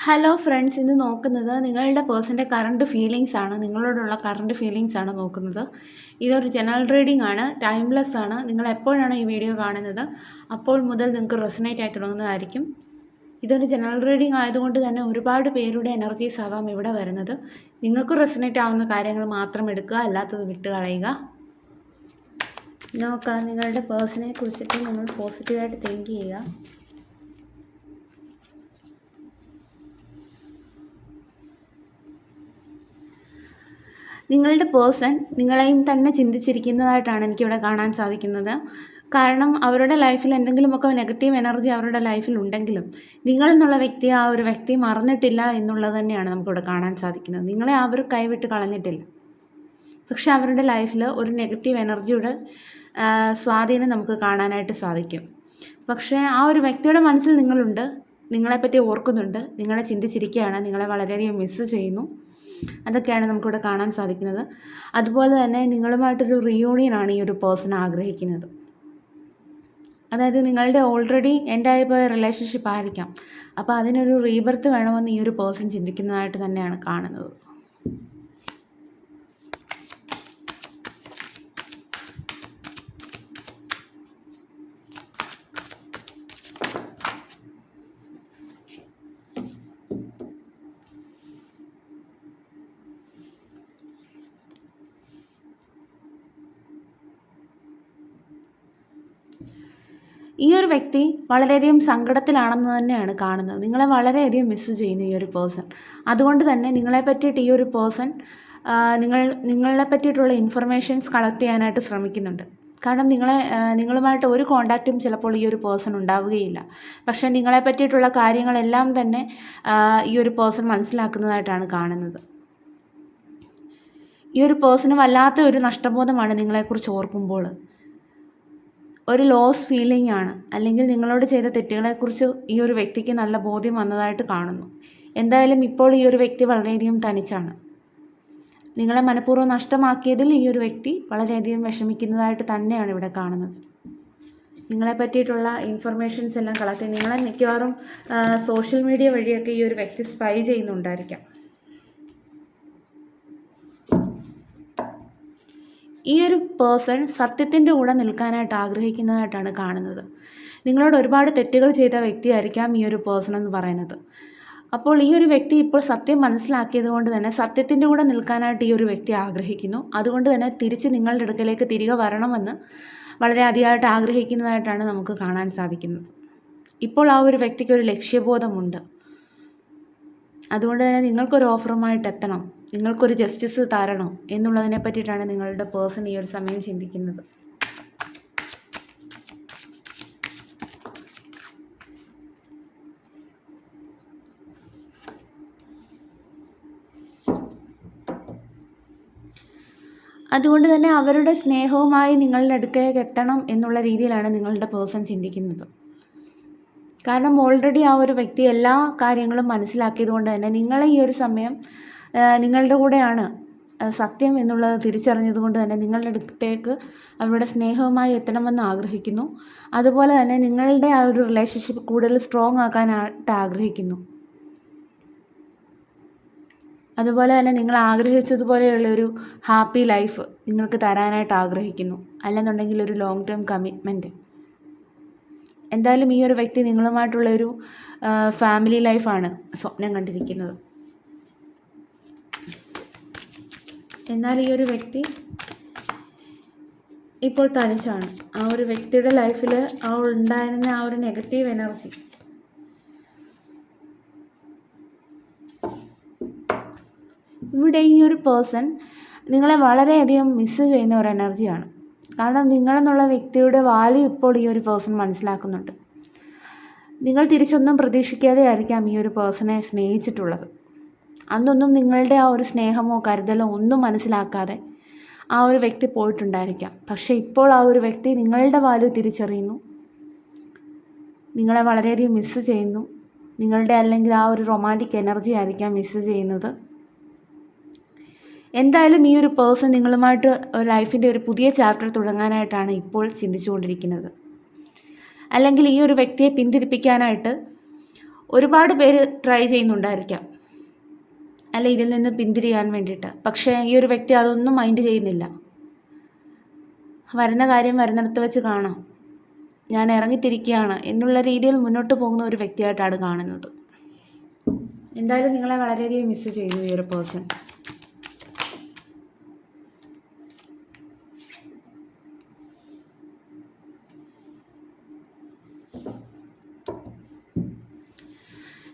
Hello friends, ഇന്ന് നോക്കുന്നത് നിങ്ങളുടെ പേഴ്സൻ്റെ കറണ്ട് ഫീലിങ്സ് ആണ്. നിങ്ങളോടുള്ള കറണ്ട് ഫീലിങ്സ് ആണ് നോക്കുന്നത്. ഇതൊരു ജനറൽ റീഡിംഗ് ആണ്, ടൈംലെസ് ആണ്. നിങ്ങൾ എപ്പോഴാണ് ഈ വീഡിയോ കാണുന്നത് അപ്പോൾ മുതൽ നിങ്ങൾക്ക് റെസൊനേറ്റ് ആയി തുടങ്ങുന്നതായിരിക്കും. ഇതൊരു ജനറൽ റീഡിംഗ് ആയതുകൊണ്ട് തന്നെ ഒരുപാട് പേരുടെ എനർജീസ് ആവാം ഇവിടെ വരുന്നത്. നിങ്ങൾക്ക് റെസൊനേറ്റ് ആവുന്ന കാര്യങ്ങൾ മാത്രം എടുക്കുക, അല്ലാത്തത് വിട്ട് കളയുക. നോക്കാം, നിങ്ങളുടെ പേഴ്സണെ കുറിച്ചിട്ട് നിങ്ങൾ പോസിറ്റീവായിട്ട് തിങ്ക് ചെയ്യുക. നിങ്ങളുടെ പേഴ്സൺ നിങ്ങളെയും തന്നെ ചിന്തിച്ചിരിക്കുന്നതായിട്ടാണ് എനിക്കിവിടെ കാണാൻ സാധിക്കുന്നത്. കാരണം അവരുടെ ലൈഫിൽ എന്തെങ്കിലുമൊക്കെ നെഗറ്റീവ് എനർജി അവരുടെ ലൈഫിൽ ഉണ്ടെങ്കിലും നിങ്ങളെന്നുള്ള വ്യക്തിയെ ആ ഒരു വ്യക്തി മറന്നിട്ടില്ല എന്നുള്ളത് തന്നെയാണ് നമുക്കിവിടെ കാണാൻ സാധിക്കുന്നത്. നിങ്ങളെ അവർ കൈവിട്ട് കളഞ്ഞിട്ടില്ല. പക്ഷെ അവരുടെ ലൈഫിൽ ഒരു നെഗറ്റീവ് എനർജിയുടെ സ്വാധീനം നമുക്ക് കാണാനായിട്ട് സാധിക്കും. പക്ഷേ ആ ഒരു വ്യക്തിയുടെ മനസ്സിൽ നിങ്ങളുണ്ട്, നിങ്ങളെപ്പറ്റി ഓർക്കുന്നുണ്ട്, നിങ്ങളെ ചിന്തിച്ചിരിക്കുകയാണ്, നിങ്ങളെ വളരെയധികം മിസ്സ് ചെയ്യുന്നു. അതൊക്കെയാണ് നമുക്കിവിടെ കാണാൻ സാധിക്കുന്നത്. അതുപോലെ തന്നെ നിങ്ങളുമായിട്ടൊരു റിയൂണിയനാണ് ഈ ഒരു പേഴ്സൺ ആഗ്രഹിക്കുന്നത്. അതായത് നിങ്ങളുടെ ഓൾറെഡി എൻഡായി പോയ റിലേഷൻഷിപ്പ് ആയിരിക്കാം. അപ്പോൾ അതിനൊരു റീബർത്ത് വേണമെന്ന് ഈ ഒരു പേഴ്സൺ ചിന്തിക്കുന്നതായിട്ട് തന്നെയാണ് കാണുന്നത്. ഈ ഒരു വ്യക്തി വളരെയധികം സങ്കടത്തിലാണെന്ന് തന്നെയാണ് കാണുന്നത്. നിങ്ങളെ വളരെയധികം മിസ്സ് ചെയ്യുന്നു ഈ ഒരു പേഴ്സൺ. അതുകൊണ്ട് തന്നെ നിങ്ങളെ പറ്റിയിട്ട് ഈ ഒരു പേഴ്സൺ നിങ്ങളെ പറ്റിയിട്ടുള്ള ഇൻഫർമേഷൻസ് കളക്ട് ചെയ്യാനായിട്ട് ശ്രമിക്കുന്നുണ്ട്. കാരണം നിങ്ങളുമായിട്ട് ഒരു കോണ്ടാക്റ്റും ചിലപ്പോൾ ഈ ഒരു പേഴ്സൺ ഉണ്ടാവുകയില്ല. പക്ഷേ നിങ്ങളെ പറ്റിയിട്ടുള്ള കാര്യങ്ങളെല്ലാം തന്നെ ഈ ഒരു പേഴ്സൺ മനസ്സിലാക്കുന്നതായിട്ടാണ് കാണുന്നത്. ഈ ഒരു പേഴ്സണ് വല്ലാത്ത ഒരു നഷ്ടബോധമാണ് നിങ്ങളെക്കുറിച്ച് ഓർക്കുമ്പോൾ. ഒരു ലോസ് ഫീലിംഗ് ആണ്, അല്ലെങ്കിൽ നിങ്ങളോട് ചെയ്ത തെറ്റുകളെക്കുറിച്ച് ഈ ഒരു വ്യക്തിക്ക് നല്ല ബോധ്യം വന്നതായിട്ട് കാണുന്നു. എന്തായാലും ഇപ്പോൾ ഈ ഒരു വ്യക്തി വളരെയധികം തനിച്ചാണ്. നിങ്ങളെ മനഃപൂർവ്വം നഷ്ടമാക്കിയതിൽ ഈ ഒരു വ്യക്തി വളരെയധികം വിഷമിക്കുന്നതായിട്ട് തന്നെയാണ് ഇവിടെ കാണുന്നത്. നിങ്ങളെ പറ്റിയിട്ടുള്ള ഇൻഫർമേഷൻസ് എല്ലാം കളക്ട് ചെയ്ത് നിങ്ങളെ മിക്കവാറും സോഷ്യൽ മീഡിയ വഴിയൊക്കെ ഈ ഒരു വ്യക്തി സ്പൈ ചെയ്യുന്നുണ്ടായിരിക്കാം. ഈ ഒരു പേഴ്സൺ സത്യത്തിൻ്റെ കൂടെ നിൽക്കാനായിട്ട് ആഗ്രഹിക്കുന്നതായിട്ടാണ് കാണുന്നത്. നിങ്ങളോട് ഒരുപാട് തെറ്റുകൾ ചെയ്ത വ്യക്തിയായിരിക്കാം ഈ ഒരു പേഴ്സൺ എന്ന് പറയുന്നത്. അപ്പോൾ ഈ ഒരു വ്യക്തി ഇപ്പോൾ സത്യം മനസ്സിലാക്കിയത് കൊണ്ട് തന്നെ സത്യത്തിൻ്റെ കൂടെ നിൽക്കാനായിട്ട് ഈ ഒരു വ്യക്തി ആഗ്രഹിക്കുന്നു. അതുകൊണ്ട് തന്നെ തിരിച്ച് നിങ്ങളുടെ അടുക്കലേക്ക് തിരികെ വരണമെന്ന് വളരെ അധികമായിട്ട് ആഗ്രഹിക്കുന്നതായിട്ടാണ് നമുക്ക് കാണാൻ സാധിക്കുന്നത്. ഇപ്പോൾ ആ ഒരു വ്യക്തിക്ക് ഒരു ലക്ഷ്യബോധമുണ്ട്. അതുകൊണ്ട് തന്നെ നിങ്ങൾക്കൊരു ഓഫറുമായിട്ട് എത്തണം, നിങ്ങൾക്കൊരു ജസ്റ്റിസ് തരണം എന്നുള്ളതിനെ പറ്റിയിട്ടാണ് നിങ്ങളുടെ പേഴ്സൺ ഈ ഒരു സമയം ചിന്തിക്കുന്നത്. അതുകൊണ്ട് തന്നെ അവരുടെ സ്നേഹവുമായി നിങ്ങളുടെ അടുക്കലേക്ക് എത്തണം എന്നുള്ള രീതിയിലാണ് നിങ്ങളുടെ പേഴ്സൺ ചിന്തിക്കുന്നത്. കാരണം ഓൾറെഡി ആ ഒരു വ്യക്തി എല്ലാ കാര്യങ്ങളും മനസ്സിലാക്കിയത് കൊണ്ട് തന്നെ നിങ്ങളെ ഈ ഒരു സമയം നിങ്ങളുടെ കൂടെയാണ് സത്യം എന്നുള്ളത് തിരിച്ചറിഞ്ഞതുകൊണ്ട് തന്നെ നിങ്ങളുടെ അടുത്തേക്ക് അവരുടെ സ്നേഹവുമായി എത്തണമെന്ന് ആഗ്രഹിക്കുന്നു. അതുപോലെ തന്നെ നിങ്ങളുടെ ആ ഒരു റിലേഷൻഷിപ്പ് കൂടുതൽ സ്ട്രോങ് ആക്കാനായിട്ട് ആഗ്രഹിക്കുന്നു. അതുപോലെ തന്നെ നിങ്ങൾ ആഗ്രഹിച്ചതുപോലെയുള്ളൊരു ഹാപ്പി ലൈഫ് നിങ്ങൾക്ക് തരാനായിട്ട് ആഗ്രഹിക്കുന്നു. അല്ലെന്നുണ്ടെങ്കിൽ ഒരു ലോങ് ടേം കമ്മിറ്റ്മെൻറ്റ്. എന്തായാലും ഈ ഒരു വ്യക്തി നിങ്ങളുമായിട്ടുള്ളൊരു ഫാമിലി ലൈഫാണ് സ്വപ്നം കണ്ടിരിക്കുന്നത്. എന്നാൽ ഈ ഒരു വ്യക്തി ഇപ്പോൾ തനിച്ചാണ്. ആ ഒരു വ്യക്തിയുടെ ലൈഫിൽ ഉണ്ടായിരുന്ന ആ ഒരു നെഗറ്റീവ് എനർജി ഇവിടെ ഈ ഒരു പേഴ്സൺ നിങ്ങളെ വളരെയധികം മിസ്സ് ചെയ്യുന്ന ഒരു എനർജിയാണ്. കാരണം നിങ്ങളെന്നുള്ള വ്യക്തിയുടെ വാല്യൂ ഇപ്പോൾ ഈ ഒരു പേഴ്സൺ മനസ്സിലാക്കുന്നുണ്ട്. നിങ്ങൾ തിരിച്ചൊന്നും പ്രതീക്ഷിക്കാതെ ആയിരിക്കാം ഈ ഒരു പേഴ്സണെ സ്നേഹിച്ചിട്ടുള്ളത്. അന്നൊന്നും നിങ്ങളുടെ ആ ഒരു സ്നേഹമോ കരുതലോ ഒന്നും മനസ്സിലാക്കാതെ ആ ഒരു വ്യക്തി പോയിട്ടുണ്ടായിരിക്കാം. പക്ഷേ ഇപ്പോൾ ആ ഒരു വ്യക്തി നിങ്ങളുടെ വാല്യൂ തിരിച്ചറിയുന്നു, നിങ്ങളെ വളരെയധികം മിസ്സ് ചെയ്യുന്നു. നിങ്ങളുടെ അല്ലെങ്കിൽ ആ ഒരു റൊമാൻറ്റിക് എനർജി ആയിരിക്കാം മിസ്സ് ചെയ്യുന്നത്. എന്തായാലും ഈ ഒരു പേഴ്സൺ നിങ്ങളുമായിട്ട് ലൈഫിൻ്റെ ഒരു പുതിയ ചാപ്റ്റർ തുടങ്ങാനായിട്ടാണ് ഇപ്പോൾ ചിന്തിച്ചുകൊണ്ടിരിക്കുന്നത്. അല്ലെങ്കിൽ ഈ ഒരു വ്യക്തിയെ പിന്തിരിപ്പിക്കാനായിട്ട് ഒരുപാട് പേര് ട്രൈ ചെയ്യുന്നുണ്ടായിരിക്കാം, അല്ല ഇതിൽ നിന്ന് പിന്തിരിയാൻ വേണ്ടിയിട്ട്. പക്ഷേ ഈ ഒരു വ്യക്തി അതൊന്നും മൈൻഡ് ചെയ്യുന്നില്ല. വരുന്ന കാര്യം വരുന്നിടത്ത് വെച്ച് കാണാം, ഞാൻ ഇറങ്ങിത്തിരിക്കുകയാണ് എന്നുള്ള രീതിയിൽ മുന്നോട്ട് പോകുന്ന ഒരു വ്യക്തിയായിട്ടാണ് കാണുന്നത്. എന്തായാലും നിങ്ങളെ വളരെയധികം മിസ് ചെയ്യുന്നു ഈ ഒരു പേഴ്സൺ.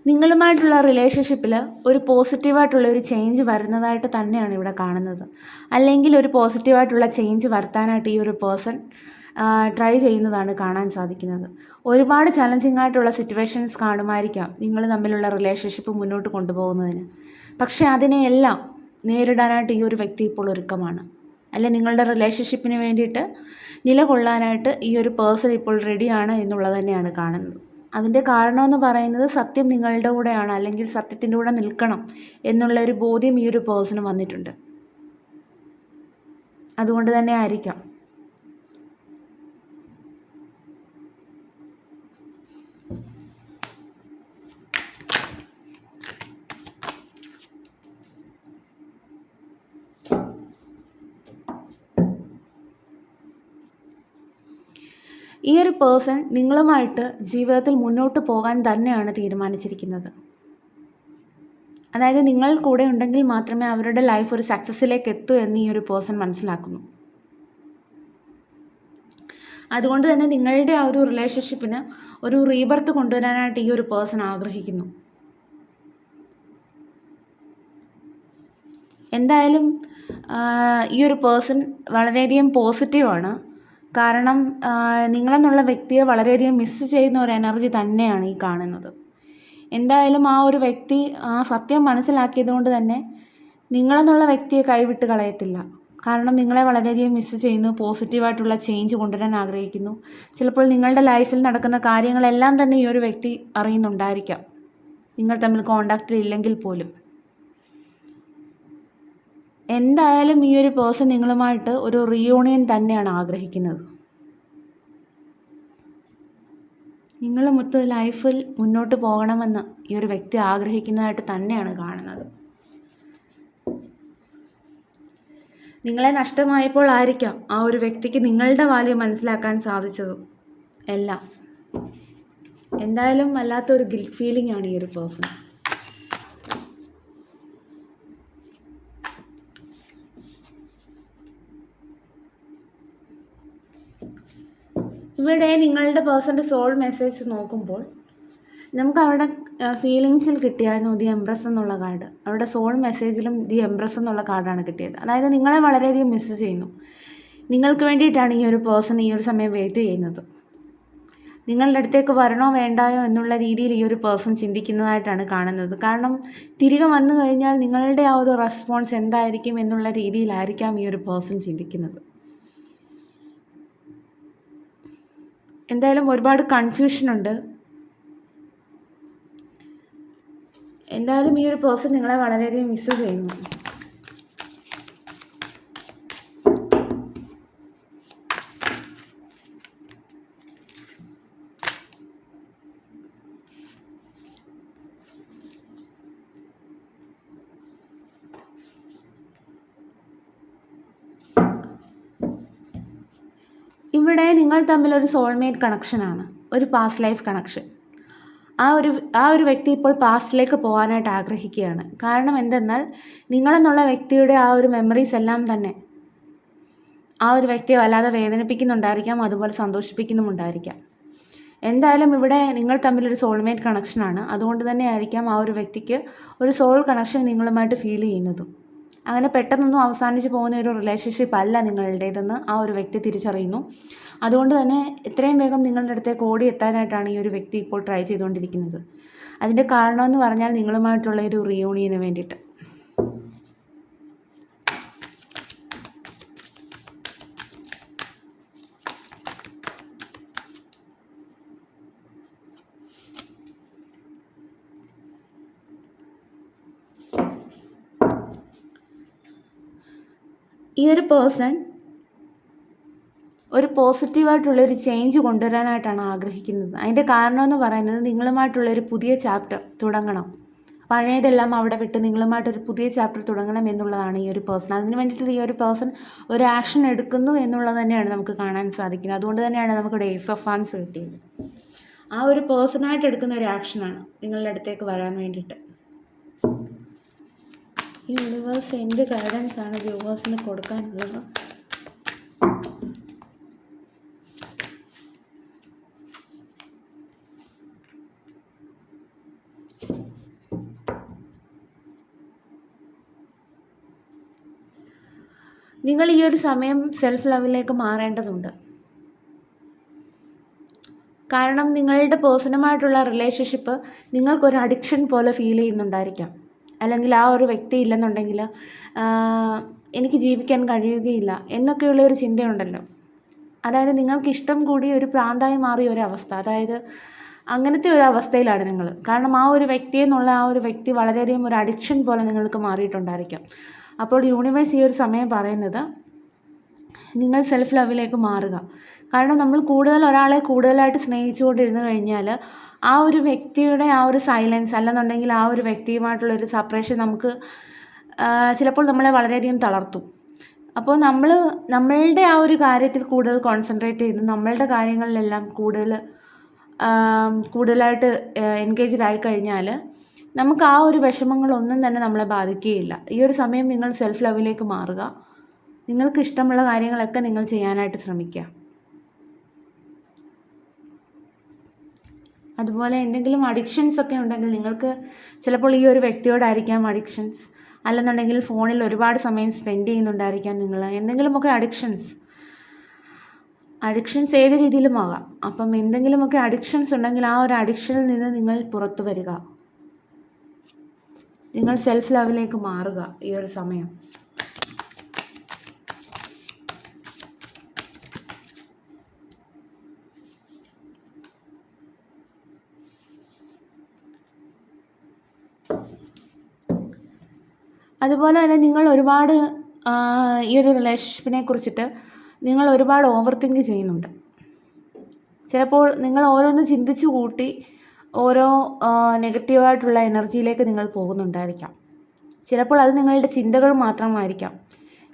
നിങ്ങളുമായിട്ടുള്ള റിലേഷൻഷിപ്പിൽ ഒരു പോസിറ്റീവായിട്ടുള്ള ഒരു ചേഞ്ച് വരുന്നതായിട്ട് തന്നെയാണ് ഇവിടെ കാണുന്നത്. അല്ലെങ്കിൽ ഒരു പോസിറ്റീവായിട്ടുള്ള ചേഞ്ച് വരുത്താനായിട്ട് ഈ ഒരു പേഴ്സൺ ട്രൈ ചെയ്യുന്നതാണ് കാണാൻ സാധിക്കുന്നത്. ഒരുപാട് ചലഞ്ചിങ് ആയിട്ടുള്ള സിറ്റുവേഷൻസ് കാണുമായിരിക്കാം നിങ്ങൾ തമ്മിലുള്ള റിലേഷൻഷിപ്പ് മുന്നോട്ട് കൊണ്ടുപോകുന്നതിന്. പക്ഷേ അതിനെയെല്ലാം നേരിടാനായിട്ട് ഈ ഒരു വ്യക്തി ഇപ്പോൾ ഒരുക്കമാണ്. അല്ലെ നിങ്ങളുടെ റിലേഷൻഷിപ്പിന് വേണ്ടിയിട്ട് നിലകൊള്ളാനായിട്ട് ഈ ഒരു പേഴ്സൺ ഇപ്പോൾ റെഡിയാണ് എന്നുള്ളത് തന്നെയാണ് കാണുന്നത്. അതിൻ്റെ കാരണമെന്ന് പറയുന്നത് സത്യം നിങ്ങളുടെ കൂടെയാണ്, അല്ലെങ്കിൽ സത്യത്തിൻ്റെ കൂടെ നിൽക്കണം എന്നുള്ള ഒരു ബോധ്യം ഈ ഒരു പേഴ്സണ് വന്നിട്ടുണ്ട്. അതുകൊണ്ട് തന്നെ ആയിരിക്കാം. ഈ ഒരു പേഴ്സൺ നിങ്ങളുമായിട്ട് ജീവിതത്തിൽ മുന്നോട്ട് പോകാൻ തന്നെയാണ് തീരുമാനിച്ചിരിക്കുന്നത്. അതായത് നിങ്ങൾ കൂടെ ഉണ്ടെങ്കിൽ മാത്രമേ അവരുടെ ലൈഫ് ഒരു സക്സസ്സിലേക്ക് എത്തൂ എന്ന് ഈ ഒരു പേഴ്സൺ മനസ്സിലാക്കുന്നു. അതുകൊണ്ട് തന്നെ നിങ്ങളുടെ ആ ഒരു റിലേഷൻഷിപ്പിന് ഒരു റീബർത്ത് കൊണ്ടുവരാനായിട്ട് ഈ ഒരു പേഴ്സൺ ആഗ്രഹിക്കുന്നു. എന്തായാലും ഈ ഒരു പേഴ്സൺ വളരെയധികം പോസിറ്റീവാണ്. കാരണം നിങ്ങളെന്നുള്ള വ്യക്തിയെ വളരെയധികം മിസ് ചെയ്യുന്ന ഒരു എനർജി തന്നെയാണ് ഈ കാണുന്നത്. എന്തായാലും ആ ഒരു വ്യക്തി ആ സത്യം മനസ്സിലാക്കിയത് കൊണ്ട് തന്നെ നിങ്ങളെന്നുള്ള വ്യക്തിയെ കൈവിട്ട് കളയത്തില്ല. കാരണം നിങ്ങളെ വളരെയധികം മിസ് ചെയ്യുന്നു, പോസിറ്റീവായിട്ടുള്ള ചേഞ്ച് കൊണ്ടുവരാൻ ആഗ്രഹിക്കുന്നു. ചിലപ്പോൾ നിങ്ങളുടെ ലൈഫിൽ നടക്കുന്ന കാര്യങ്ങളെല്ലാം തന്നെ ഈ ഒരു വ്യക്തി അറിയുന്നുണ്ടായിരിക്കാം, നിങ്ങൾ തമ്മിൽ കോണ്ടാക്റ്റിൽ ഇല്ലെങ്കിൽ പോലും. എന്തായാലും ഈ ഒരു പേഴ്സൺ നിങ്ങളുമായിട്ട് ഒരു റീയൂണിയൻ തന്നെയാണ് ആഗ്രഹിക്കുന്നത്. നിങ്ങൾ മൊത്തം ലൈഫിൽ മുന്നോട്ട് പോകണമെന്ന് ഈ ഒരു വ്യക്തി ആഗ്രഹിക്കുന്നതായിട്ട് തന്നെയാണ് കാണുന്നത്. നിങ്ങളെ നഷ്ടമായപ്പോൾ ആയിരിക്കാം ആ ഒരു വ്യക്തിക്ക് നിങ്ങളുടെ വാല്യൂ മനസ്സിലാക്കാൻ സാധിച്ചതും എല്ലാം. എന്തായാലും വല്ലാത്തൊരു ഗിൽറ്റ് ഫീലിംഗ് ആണ് ഈ ഒരു പേഴ്സൺ. ഇവിടെ നിങ്ങളുടെ പേഴ്സൻ്റെ സോൾ മെസ്സേജ് നോക്കുമ്പോൾ നമുക്ക് അവരുടെ ഫീലിങ്സിൽ കിട്ടിയായിരുന്നു ദി എംപ്രസ് എന്നുള്ള കാർഡ്. അവരുടെ സോൾ മെസ്സേജിലും ദി എംപ്രസ് എന്നുള്ള കാർഡാണ് കിട്ടിയത്. അതായത് നിങ്ങളെ വളരെയധികം മിസ് ചെയ്യുന്നു. നിങ്ങൾക്ക് വേണ്ടിയിട്ടാണ് ഈ ഒരു പേഴ്സൺ ഈ ഒരു സമയം വെയിറ്റ് ചെയ്യുന്നത്. നിങ്ങളുടെ അടുത്തേക്ക് വരണോ വേണ്ടായോ എന്നുള്ള രീതിയിൽ ഈ ഒരു പേഴ്സൺ ചിന്തിക്കുന്നതായിട്ടാണ് കാണുന്നത്. കാരണം തിരികെ വന്നു കഴിഞ്ഞാൽ നിങ്ങളുടെ ആ ഒരു റെസ്പോൺസ് എന്തായിരിക്കും എന്നുള്ള രീതിയിലായിരിക്കാം ഈ ഒരു പേഴ്സൺ ചിന്തിക്കുന്നത്. എന്തായാലും ഒരുപാട് കൺഫ്യൂഷൻ ഉണ്ട്. എന്തായാലും ഈ ഒരു പേഴ്സൺ നിങ്ങളെ വളരെയധികം മിസ് ചെയ്യുന്നു. ഇവിടെ നിങ്ങൾ തമ്മിൽ ഒരു സോൾമേറ്റ് കണക്ഷനാണ്, ഒരു പാസ്റ്റ് ലൈഫ് കണക്ഷൻ. ആ ഒരു വ്യക്തി ഇപ്പോൾ പാസ്റ്റിലേക്ക് പോകാനായിട്ട് ആഗ്രഹിക്കുകയാണ്. കാരണം എന്തെന്നാൽ നിങ്ങളെന്നുള്ള വ്യക്തിയുടെ ആ ഒരു മെമ്മറീസ് എല്ലാം തന്നെ ആ ഒരു വ്യക്തിയെ വല്ലാതെ വേദനിപ്പിക്കുന്നുണ്ടായിരിക്കാം, അതുപോലെ സന്തോഷിപ്പിക്കുന്നുമുണ്ടായിരിക്കാം. എന്തായാലും ഇവിടെ നിങ്ങൾ തമ്മിലൊരു സോൾമേറ്റ് കണക്ഷനാണ്. അതുകൊണ്ട് തന്നെ ആയിരിക്കാം ആ ഒരു വ്യക്തിക്ക് ഒരു സോൾ കണക്ഷൻ നിങ്ങളുമായിട്ട് ഫീൽ ചെയ്യുന്നതും. അങ്ങനെ പെട്ടെന്നൊന്നും അവസാനിച്ച് പോകുന്ന ഒരു റിലേഷൻഷിപ്പ് അല്ല നിങ്ങളുടേതെന്ന് ആ ഒരു വ്യക്തി തിരിച്ചറിയുന്നു. അതുകൊണ്ട് തന്നെ എത്രയും വേഗം നിങ്ങളുടെ അടുത്തേക്ക് ഓടിയെത്താനായിട്ടാണ് ഈ ഒരു വ്യക്തി ഇപ്പോൾ ട്രൈ ചെയ്തുകൊണ്ടിരിക്കുന്നത്. അതിൻ്റെ കാരണമെന്ന് പറഞ്ഞാൽ നിങ്ങളുമായിട്ടുള്ള ഒരു റീയൂണിയന് വേണ്ടിയിട്ട്. ഈ ഒരു പേഴ്സൺ ഒരു പോസിറ്റീവായിട്ടുള്ളൊരു ചേഞ്ച് കൊണ്ടുവരാനായിട്ടാണ് ആഗ്രഹിക്കുന്നത്. അതിൻ്റെ കാരണമെന്ന് പറയുന്നത് നിങ്ങളുമായിട്ടുള്ളൊരു പുതിയ ചാപ്റ്റർ തുടങ്ങണം. പഴയതെല്ലാം അവിടെ വിട്ട് നിങ്ങളുമായിട്ടൊരു പുതിയ ചാപ്റ്റർ തുടങ്ങണം എന്നുള്ളതാണ് ഈ ഒരു പേഴ്സൺ. അതിന് വേണ്ടിയിട്ട് ഈ ഒരു പേഴ്സൺ ഒരു ആക്ഷൻ എടുക്കുന്നു എന്നുള്ളത് തന്നെയാണ് നമുക്ക് കാണാൻ സാധിക്കുന്നത്. അതുകൊണ്ട് തന്നെയാണ് നമുക്കിവിടെ ഏസ് ഓഫ് ഫാൻസ് കിട്ടിയത്. ആ ഒരു പേഴ്സണായിട്ട് എടുക്കുന്ന ഒരു ആക്ഷനാണ് നിങ്ങളുടെ അടുത്തേക്ക് വരാൻ വേണ്ടിയിട്ട്. യൂണിവേഴ്സ് എന്ത് ഗൈഡൻസ് ആണ് വ്യൂവേഴ്സിന് കൊടുക്കാനുള്ളത്? നിങ്ങൾ ഈ ഒരു സമയം സെൽഫ് ലവിലേക്ക് മാറേണ്ടതുണ്ട്. കാരണം നിങ്ങളുടെ പേഴ്സണുമായിട്ടുള്ള റിലേഷൻഷിപ്പ് നിങ്ങൾക്കൊരു അഡിക്ഷൻ പോലെ ഫീൽ ചെയ്യുന്നുണ്ടായിരിക്കാം. അല്ലെങ്കിൽ ആ ഒരു വ്യക്തി ഇല്ലെന്നുണ്ടെങ്കിൽ എനിക്ക് ജീവിക്കാൻ കഴിയുകയില്ല എന്നൊക്കെയുള്ള ഒരു ചിന്തയുണ്ടല്ലോ. അതായത് നിങ്ങൾക്കിഷ്ടം കൂടി ഒരു പ്രാന്തായി മാറിയ ഒരവസ്ഥ. അതായത് അങ്ങനത്തെ ഒരു അവസ്ഥയിലാണ് നിങ്ങൾ. കാരണം ആ ഒരു വ്യക്തിയെന്നുള്ള ആ ഒരു വ്യക്തി വളരെയധികം ഒരു അഡിക്ഷൻ പോലെ നിങ്ങൾക്ക് മാറിയിട്ടുണ്ടായിരിക്കാം. അപ്പോൾ യൂണിവേഴ്സ് ഈ ഒരു സമയം പറയുന്നത് നിങ്ങൾ സെൽഫ് ലവിലേക്ക് മാറുക. കാരണം നമ്മൾ ഒരാളെ കൂടുതലായിട്ട് സ്നേഹിച്ചുകൊണ്ടിരുന്നു കഴിഞ്ഞാൽ ആ ഒരു വ്യക്തിയുടെ ആ ഒരു സൈലൻസ് അല്ലെന്നുണ്ടെങ്കിൽ ആ ഒരു വ്യക്തിയുമായിട്ടുള്ളൊരു സെപ്പറേഷൻ നമുക്ക് ചിലപ്പോൾ നമ്മളെ വളരെയധികം തളർത്തും. അപ്പോൾ നമ്മളുടെ ആ ഒരു കാര്യത്തിൽ കൂടുതൽ കോൺസെൻട്രേറ്റ് ചെയ്ത് നമ്മളുടെ കാര്യങ്ങളിലെല്ലാം കൂടുതലായിട്ട് എൻഗേജ്ഡ് ആയി കഴിഞ്ഞാൽ നമുക്ക് ആ ഒരു വിഷമങ്ങളൊന്നും തന്നെ നമ്മളെ ബാധിക്കുകയില്ല. ഈ ഒരു സമയം നിങ്ങൾ സെൽഫ് ലവിലേക്ക് മാറുക. നിങ്ങൾക്ക് ഇഷ്ടമുള്ള കാര്യങ്ങളൊക്കെ നിങ്ങൾ ചെയ്യാനായിട്ട് ശ്രമിക്കുക. അതുപോലെ എന്തെങ്കിലും അഡിക്ഷൻസ് ഒക്കെ ഉണ്ടെങ്കിൽ നിങ്ങൾക്ക് ചിലപ്പോൾ ഈ ഒരു വ്യക്തിയോടായിരിക്കാം അഡിക്ഷൻസ്, അല്ലെന്നുണ്ടെങ്കിൽ ഫോണിൽ ഒരുപാട് സമയം സ്പെൻഡ് ചെയ്യുന്നുണ്ടായിരിക്കാം നിങ്ങൾ. എന്തെങ്കിലുമൊക്കെ അഡിക്ഷൻസ് ഏത് രീതിയിലും ആകാം. അപ്പം എന്തെങ്കിലുമൊക്കെ അഡിക്ഷൻസ് ഉണ്ടെങ്കിൽ ആ ഒരു അഡിക്ഷനിൽ നിന്ന് നിങ്ങൾ പുറത്തു വരിക. നിങ്ങൾ സെൽഫ് ലവിലേക്ക് മാറുക ഈ ഒരു സമയം. അതുപോലെ തന്നെ നിങ്ങൾ ഒരുപാട് ഈ ഒരു റിലേഷൻഷിപ്പിനെ കുറിച്ചിട്ട് നിങ്ങൾ ഒരുപാട് ഓവർ തിങ്ക് ചെയ്യുന്നുണ്ട്. ചിലപ്പോൾ നിങ്ങൾ ഓരോന്ന് ചിന്തിച്ചു കൂട്ടി ഓരോ നെഗറ്റീവായിട്ടുള്ള എനർജിയിലേക്ക് നിങ്ങൾ പോകുന്നുണ്ടായിരിക്കാം. ചിലപ്പോൾ അത് നിങ്ങളുടെ ചിന്തകൾ മാത്രമായിരിക്കാം.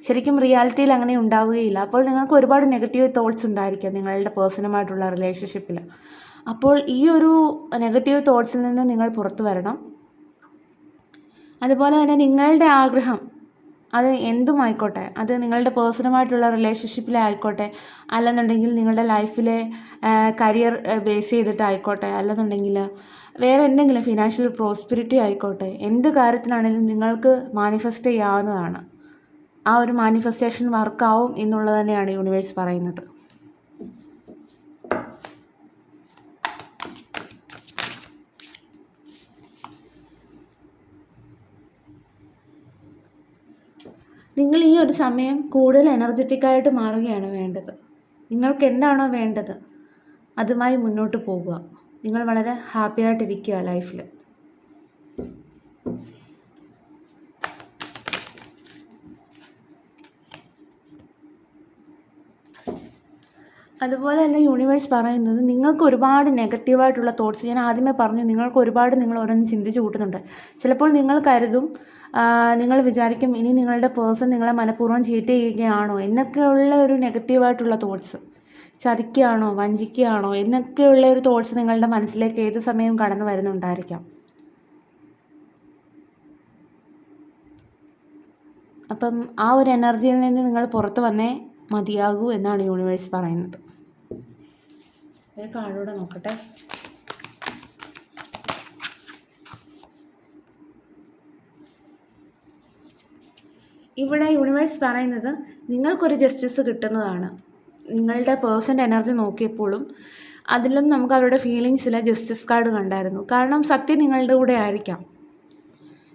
ശരിക്കും റിയാലിറ്റിയിൽ അങ്ങനെ ഉണ്ടാവുകയില്ല. അപ്പോൾ നിങ്ങൾക്ക് ഒരുപാട് നെഗറ്റീവ് തോട്ട്സ് ഉണ്ടായിരിക്കാം നിങ്ങളുടെ പേഴ്സണുമായിട്ടുള്ള റിലേഷൻഷിപ്പിൽ. അപ്പോൾ ഈ ഒരു നെഗറ്റീവ് തോട്ട്സിൽ നിന്ന് നിങ്ങൾ പുറത്തു വരണം. അതുപോലെ തന്നെ നിങ്ങളുടെ ആഗ്രഹം അത് എന്തുമായിക്കോട്ടെ, അത് നിങ്ങളുടെ പേഴ്സണുമായിട്ടുള്ള റിലേഷൻഷിപ്പിലെ ആയിക്കോട്ടെ, അല്ലെന്നുണ്ടെങ്കിൽ നിങ്ങളുടെ ലൈഫിലെ കരിയർ ബേസ് ചെയ്തിട്ടായിക്കോട്ടെ, അല്ലെന്നുണ്ടെങ്കിൽ വേറെ എന്തെങ്കിലും ഫിനാൻഷ്യൽ പ്രോസ്പെരിറ്റി ആയിക്കോട്ടെ, എന്ത് കാര്യത്തിനാണെങ്കിലും നിങ്ങൾക്ക് മാനിഫെസ്റ്റ് ചെയ്യാവുന്നതാണ്. ആ ഒരു മാനിഫെസ്റ്റേഷൻ വർക്കാവും എന്നുള്ളത് തന്നെയാണ് യൂണിവേഴ്സ് പറയുന്നത്. നിങ്ങൾ ഈ ഒരു സമയം കൂടുതൽ എനർജറ്റിക്കായിട്ട് മാറുകയാണ് വേണ്ടത്. നിങ്ങൾക്ക് എന്താണോ വേണ്ടത് അതുമായി മുന്നോട്ട് പോകുക. നിങ്ങൾ വളരെ ഹാപ്പി ആയിട്ടിരിക്കുക ലൈഫിൽ. അതുപോലെ തന്നെ യൂണിവേഴ്സ് പറയുന്നത് നിങ്ങൾക്ക് ഒരുപാട് നെഗറ്റീവായിട്ടുള്ള തോട്ട്സ്, ഞാൻ ആദ്യമേ പറഞ്ഞു നിങ്ങൾക്ക് ഒരുപാട് നിങ്ങൾ ഓരോന്ന് ചിന്തിച്ച് കൂട്ടുന്നുണ്ട്. ചിലപ്പോൾ നിങ്ങൾ കരുതും, നിങ്ങൾ വിചാരിക്കും ഇനി നിങ്ങളുടെ പേഴ്സൺ നിങ്ങളെ മനഃപൂർവ്വം ചീറ്റ് ചെയ്യുകയാണോ എന്നൊക്കെയുള്ള ഒരു നെഗറ്റീവായിട്ടുള്ള തോട്ട്സ്, ചതിക്കുകയാണോ വഞ്ചിക്കുകയാണോ എന്നൊക്കെയുള്ള ഒരു തോട്ട്സ് നിങ്ങളുടെ മനസ്സിലേക്ക് ഏത് സമയവും കടന്നു വരുന്നുണ്ടായിരിക്കാം. അപ്പം ആ ഒരു എനർജിയിൽ നിന്ന് നിങ്ങൾ പുറത്ത് വന്നേ മതിയാകൂ എന്നാണ് യൂണിവേഴ്സ് പറയുന്നത്. ഒരു കാർഡൂടെ നോക്കട്ടെ. ഇവിടെ യൂണിവേഴ്സ് പറയുന്നത് നിങ്ങൾക്കൊരു ജസ്റ്റിസ് കിട്ടുന്നതാണ്. നിങ്ങളുടെ പേഴ്സൻ്റെ എനർജി നോക്കിയപ്പോഴും അതിലും നമുക്ക് അവരുടെ ഫീലിങ്സിലെ ജസ്റ്റിസ് കാർഡ് കണ്ടായിരുന്നു. കാരണം സത്യം നിങ്ങളുടെ കൂടെ ആയിരിക്കാം.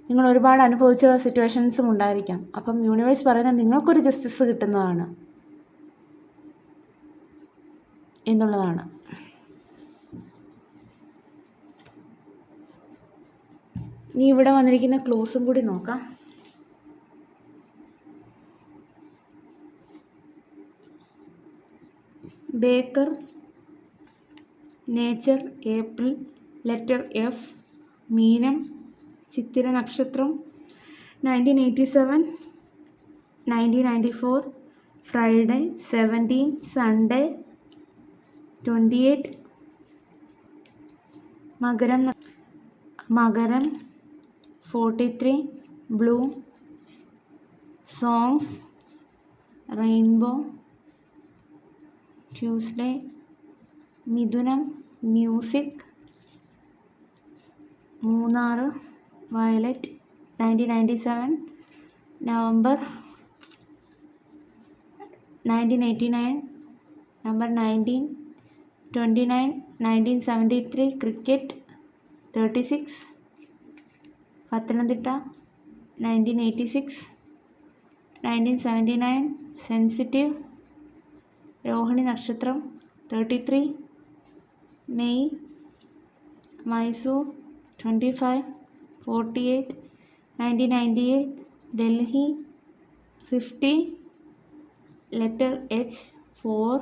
നിങ്ങൾ ഒരുപാട് അനുഭവിച്ച സിറ്റുവേഷൻസും ഉണ്ടായിരിക്കാം. അപ്പം യൂണിവേഴ്സ് പറയുന്നത് നിങ്ങൾക്കൊരു ജസ്റ്റിസ് കിട്ടുന്നതാണ് എന്നുള്ളതാണ്. ഇനി ഇവിടെ വന്നിരിക്കുന്ന ക്ലോസും കൂടി നോക്കാം. Baker, nature, April, letter F. മീനം, ചിത്തിര നക്ഷത്രം. 1987, 1994, ഫ്രൈഡേ. 17, സൺഡേ. 28, മകരം. 43, ബ്ലൂ. Songs, rainbow. ട്യൂസ്ഡേ. മിഥുനം, music. Munnar, violet. 1997, November. 1989, number 19. 29, 1973, cricket. 36, Pathanamthitta. 1986, 1979, sensitive. Rohini നക്ഷത്രം. 33, May. Mysore. 25, 48, 1998, Delhi. 50, letter H. 4,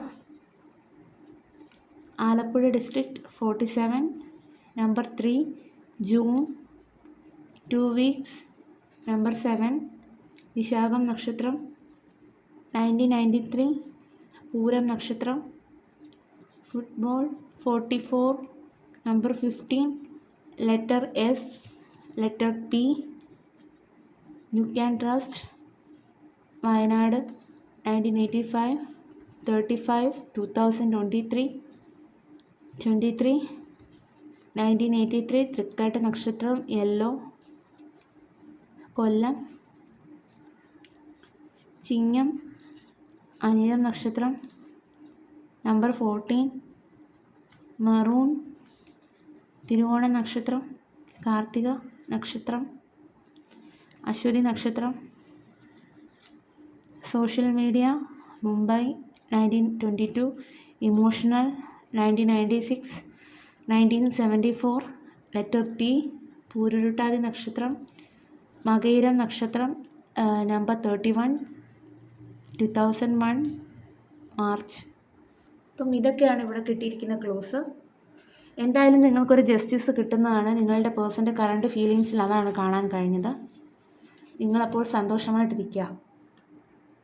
Alappuzha district. 47, number 3, June. 2 weeks, number 7, Vishakham നക്ഷത്രം. 1993, പൂരം നക്ഷത്രം. Football. 44, number 15, letter S, letter P. You can trust. Wayanad. 1985, 35, 2023, 23, 1983, തൃക്കേട്ട നക്ഷത്രം. Yellow. കൊല്ലം. ചിങ്ങം, അനിഴം നക്ഷത്രം. Number 14, maroon. തിരുവോണ നക്ഷത്രം. കാർത്തിക നക്ഷത്രം. അശ്വതി നക്ഷത്രം. Social media. Mumbai. 1922, emotional. 1996, 1974, letter T. Pururuttathi നക്ഷത്രം. മകയിരം നക്ഷത്രം. Number 31, 2001, March. അപ്പം ഇതൊക്കെയാണ് ഇവിടെ കിട്ടിയിരിക്കുന്ന ക്ലോസ്. എന്തായാലും നിങ്ങൾക്കൊരു ജസ്റ്റിസ് കിട്ടുന്നതാണ്. നിങ്ങളുടെ പേഴ്സൻ്റെ കറണ്ട് ഫീലിങ്സിൽ അതാണ് കാണാൻ കഴിഞ്ഞത്. നിങ്ങളപ്പോൾ സന്തോഷമായിട്ടിരിക്കുക.